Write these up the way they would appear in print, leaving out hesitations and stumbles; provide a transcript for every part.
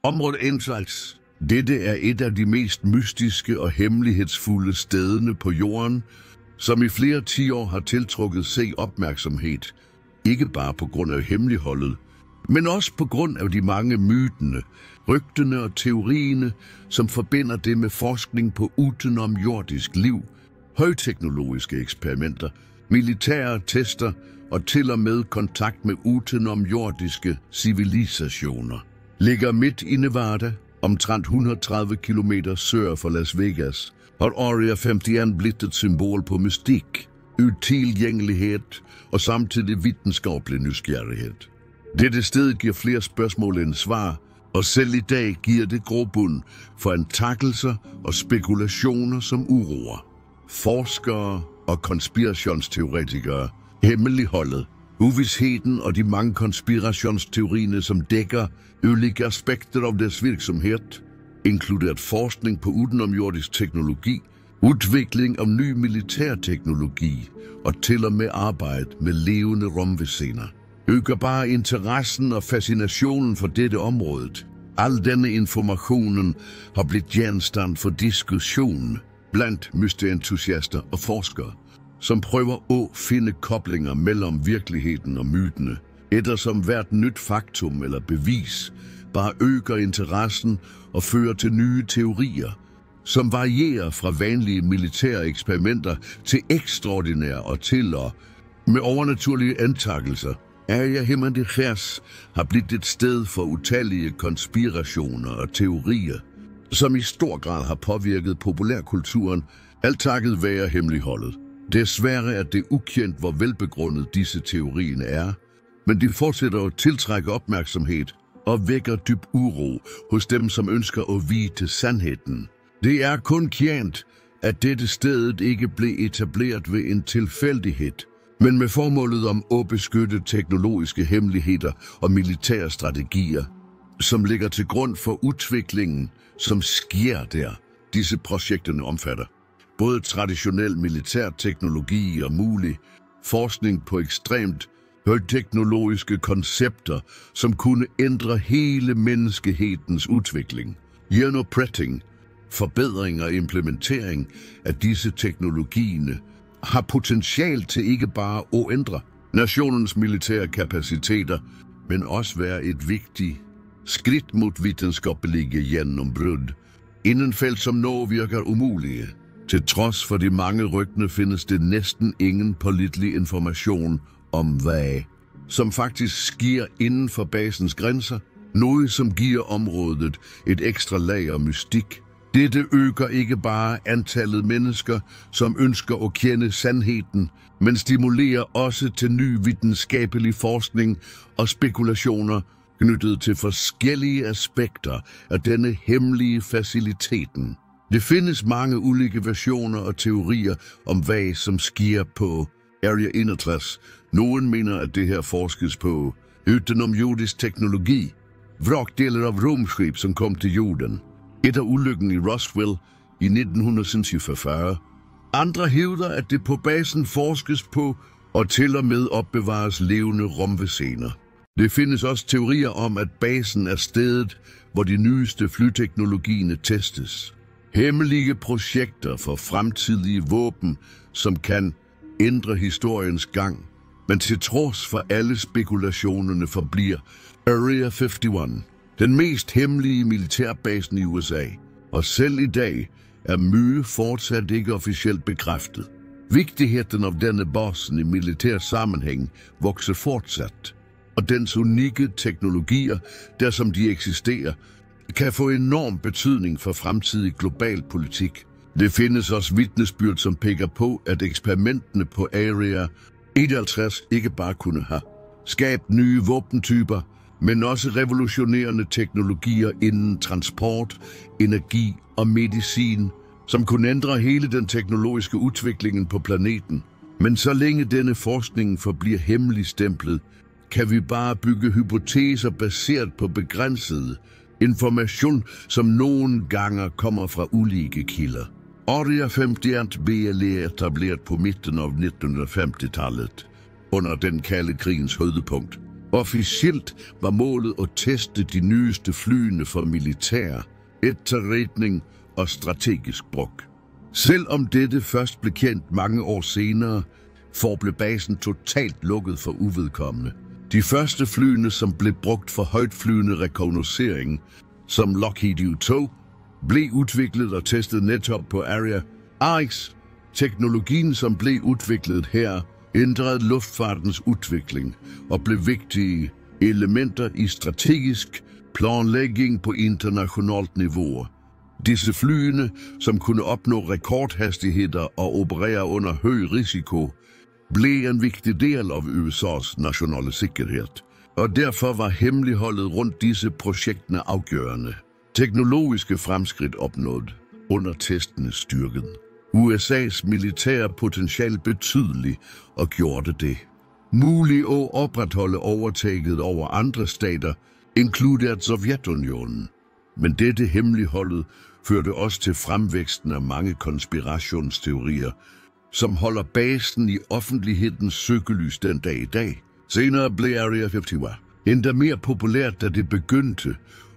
Området Entrails. Dette er et af de mest mystiske og hemmelighedsfulde stederne på jorden, som i flere 10 år har tiltrukket sig opmærksomhed, ikke bare på grund af hemmeligholdet, men også på grund af de mange mytene, rygtene og teorierne, som forbinder det med forskning på utenomjordisk liv, højteknologiske eksperimenter, militære tester og til og med kontakt med utenomjordiske civilisationer. Ligger midt i Nevada, omtrent 130 km sør for Las Vegas, har Area 51 blivet et symbol på mystik, utilgængelighed og samtidig videnskabelig nysgerrighed. Dette sted giver flere spørgsmål end svar, og selv i dag giver det grobund for antagelser og spekulationer som uroer. Forskere og konspirationsteoretikere, hemmeligholdet, uvisheden og de mange konspirationsteorier, som dækker ulike aspekter af deres virksomhed, inkluderet forskning på utenomjordisk teknologi, udvikling af ny militærteknologi og til og med arbejde med levende rumvæsener, øger bare interessen og fascinationen for dette område. Al denne informationen har blivet genstand for diskussion blandt mysterientusiaster og forskere, som prøver at finde koblinger mellem virkeligheden og mytene, eftersom hvert nyt faktum eller bevis bare øger interessen og fører til nye teorier, som varierer fra vanlige militære eksperimenter til ekstraordinære og til og med overnaturlige antagelser. Area 51 har blivet et sted for utallige konspirationer og teorier, som i stor grad har påvirket populærkulturen, alt takket være hemmeligholdet. Desværre er det ukendt, hvor velbegrundet disse teorier er, men de fortsætter at tiltrække opmærksomhed og vækker dyb uro hos dem, som ønsker at vide sandheden. Det er kun kendt, at dette sted ikke blev etableret ved en tilfældighed, men med formålet om at beskytte teknologiske hemmeligheder og militære strategier, som ligger til grund for udviklingen, som sker der. Disse projekterne omfatter både traditionel militær teknologi og mulig forskning på ekstremt højteknologiske koncepter, som kunne ændre hele menneskehedens udvikling. Genopretting, forbedring og implementering af disse teknologier har potentiale til ikke bare at ændre nationens militære kapaciteter, men også være et vigtigt skridt mod videnskabelige gennembrud inden felt, som nå virker umulige. Til trods for de mange rygtene findes det næsten ingen pålidelig information om hvad, som faktisk sker inden for basens grænser, noget som giver området et ekstra lag af mystik. Dette øger ikke bare antallet mennesker, som ønsker at kende sandheden, men stimulerer også til ny videnskabelig forskning og spekulationer knyttet til forskellige aspekter af denne hemmelige faciliteten. Det findes mange ulike versioner og teorier om hvad som sker på Area 51. Nogen mener, at det her forskes på utenomjordisk teknologi, vrakdeler af rumskib, som kom til jorden, efter ulykken i Roswell i 1947. Andre hævder, at det på basen forskes på og til og med opbevares levende rumvæsener. Det findes også teorier om, at basen er stedet, hvor de nyeste flyteknologier testes. Hemmelige projekter for fremtidige våben, som kan ændre historiens gang. Men til trods for alle spekulationerne forbliver Area 51 den mest hemmelige militærbasen i USA, og selv i dag er mye fortsat ikke officielt bekræftet. Vigtigheden af denne basen i militær sammenhæng vokser fortsat, og dens unikke teknologier, der som de eksisterer, kan få enorm betydning for fremtidig global politik. Det findes også vidnesbyrd, som peger på, at eksperimenterne på Area 51 ikke bare kunne have skabt nye våbentyper, men også revolutionerende teknologier inden transport, energi og medicin, som kunne ændre hele den teknologiske udviklingen på planeten. Men så længe denne forskning forbliver hemmeligstemplet, kan vi bare bygge hypoteser baseret på begrænset information, som nogle gange kommer fra ulike kilder. Area 51 blev etableret på midten af 1950-tallet, under den kalde krigens højdepunkt. Officielt var målet at teste de nyeste flyene for militær, efterretning og strategisk brug. Selvom dette først blev kendt mange år senere, forblev basen totalt lukket for uvedkommende. De første flyene, som blev brugt for højtflyvende rekognoscering, som Lockheed U-2, blev udviklet og testet netop på Area RX. Teknologien, som blev udviklet her, ændrede luftfartens udvikling og blev vigtige elementer i strategisk planlægning på internationalt niveau. Disse flyene, som kunne opnå rekordhastigheder og operere under høj risiko, blev en vigtig del af USA's nationale sikkerhed, og derfor var hemmeligholdet rundt disse projekterne afgørende. Teknologiske fremskridt opnået under testene styrket USA's militære potentiale betydeligt og gjorde det muligt at opretholde overtaget over andre stater, inkluderet Sovjetunionen. Men dette hemmeligholdet førte også til fremvæksten af mange konspirationsteorier, som holder basen i offentlighedens søgelys den dag i dag. Senere blev Area 51 endda mere populært, da det begyndte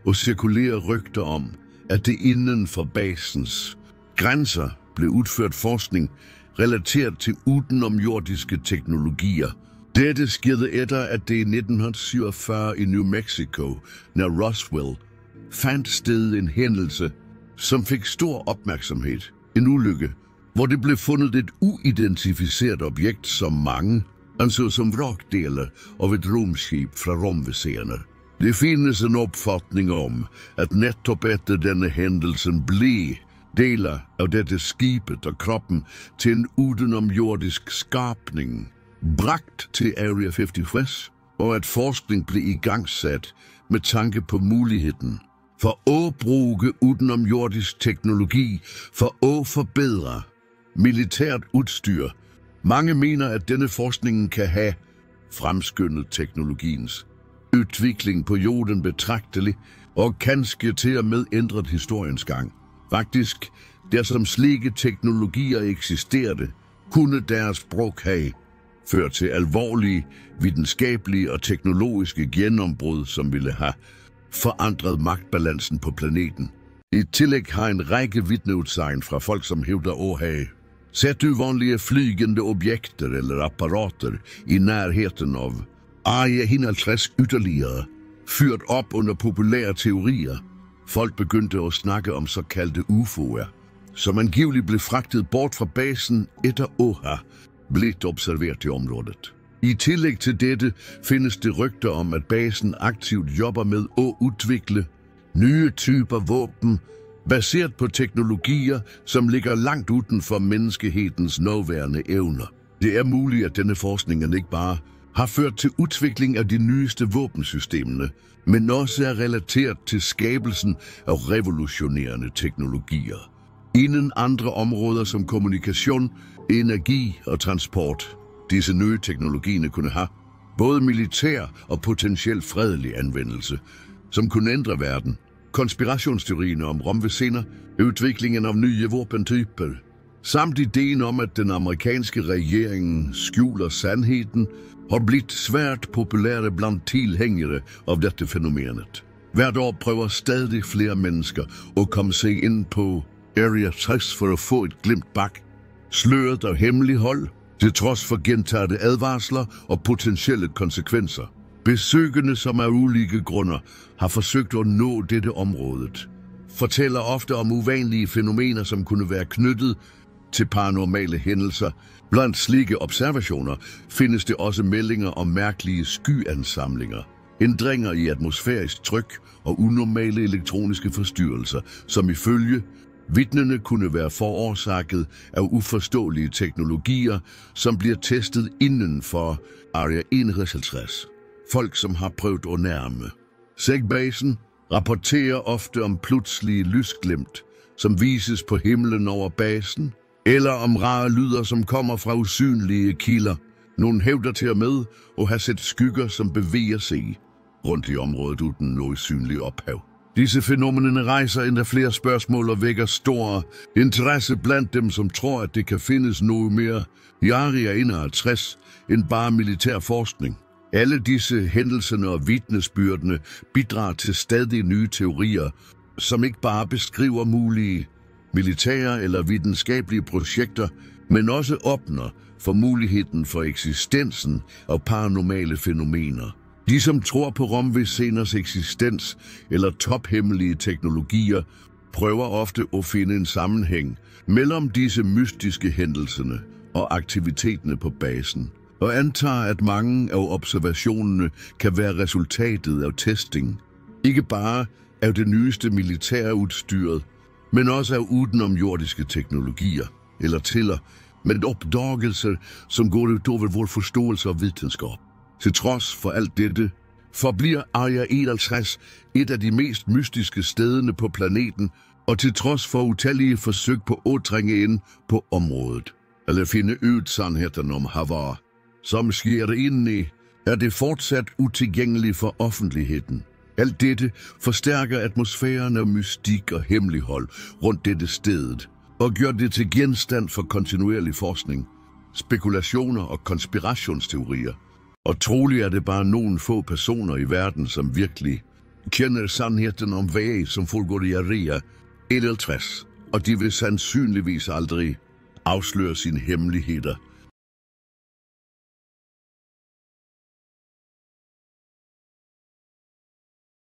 at cirkulere rygter om, at det inden for basens grænser blev udført forskning relateret til udenomjordiske teknologier. Dette skete efter, at det i 1947 i New Mexico, nær Roswell, fandt sted en hændelse, som fik stor opmærksomhed. En ulykke, hvor det blev fundet et uidentificeret objekt, som mange anså som vrakdeler af et rumskib fra rumvæsener. Det findes en opfattning om, at netop efter denne hændelsen blev deler af dette skibet og kroppen til en udenomjordisk skabning bragt til Area 51, og at forskning blev igangsat med tanke på muligheden for at bruge udenomjordisk teknologi for at forbedre militært udstyr. Mange mener, at denne forskning kan have fremskyndet teknologiens udvikling på jorden betragteligt og kanskje til og med ændret historiens gang. Faktisk, der som slike teknologier eksisterede, kunne deres brug have ført til alvorlige videnskabelige og teknologiske gennembrud, som ville have forandret magtbalancen på planeten. I tillæg har en række vidneudsagn fra folk, som hævder at have set uvanlige flygende objekter eller apparater i nærheden af Area 51 yderligere, fyrt op under populære teorier. Folk begyndte at snakke om såkaldte UFO'er, som angiveligt blev fragtet bort fra basen efter at blive observeret i området. I tillæg til dette findes det rygter om, at basen aktivt jobber med at udvikle nye typer våben, baseret på teknologier, som ligger langt uden for menneskehedens nuværende evner. Det er muligt, at denne forskning ikke bare har ført til udvikling af de nyeste våbensystemer, men også er relateret til skabelsen af revolutionerende teknologier inden andre områder som kommunikation, energi og transport. Disse nye teknologier kunne have både militær og potentielt fredelig anvendelse, som kunne ændre verden. Konspirationsteorierne om rumvæsener, udviklingen af nye våbentyper, samt ideen om, at den amerikanske regering skjuler sandheden, har blivet svært populære blandt tilhængere af dette fænomenet. Hvert år prøver stadig flere mennesker at komme sig ind på Area 6 for at få et glimt bak. Sløret af hemmelighold, til trods for gentagte advarsler og potentielle konsekvenser. Besøgende, som af ulike grunde har forsøgt at nå dette område, fortæller ofte om uvanlige fænomener, som kunne være knyttet til paranormale hændelser. Blandt slike observationer findes det også meldinger om mærkelige skyansamlinger, ændringer i atmosfærisk tryk og unormale elektroniske forstyrrelser, som ifølge vidnerne kunne være forårsaget af uforståelige teknologier, som bliver testet inden for Area 51. Folk, som har prøvet at nærme SEG-basen, rapporterer ofte om pludselige lysglimt, som vises på himlen over basen, eller om rare lyder, som kommer fra usynlige kilder. Nogle hævder til og med at have set skygger, som bevæger sig rundt i området uden noget synligt ophav. Disse fænomener rejser endda flere spørgsmål og vækker stor interesse blandt dem, som tror, at det kan findes noget mere i Area 51 end bare militær forskning. Alle disse hændelserne og vidnesbyrdene bidrager til stadig nye teorier, som ikke bare beskriver mulige militære eller videnskabelige projekter, men også åbner for muligheden for eksistensen af paranormale fænomener. De, som tror på rumvæseners eksistens eller tophemmelige teknologier, prøver ofte at finde en sammenhæng mellem disse mystiske hændelser og aktiviteterne på basen, og antager, at mange af observationerne kan være resultatet af testing, ikke bare af det nyeste militære udstyret, men også af udenomjordiske teknologier, eller til med opdagelser, som går ud over vores forståelse af videnskab. Til trods for alt dette, forbliver Area 51 et af de mest mystiske stederne på planeten, og til trods for utallige forsøg på at trænge ind på området, eller finde ud sandheden om Havar, som sker indeni, er det fortsat utilgængeligt for offentligheden. Alt dette forstærker atmosfæren af mystik og hemmelighold rundt dette stedet, og gør det til genstand for kontinuerlig forskning, spekulationer og konspirationsteorier. Og trolig er det bare nogle få personer i verden, som virkelig kender sandheden om hvad som foregår i Area 51, og de vil sandsynligvis aldrig afsløre sine hemmeligheder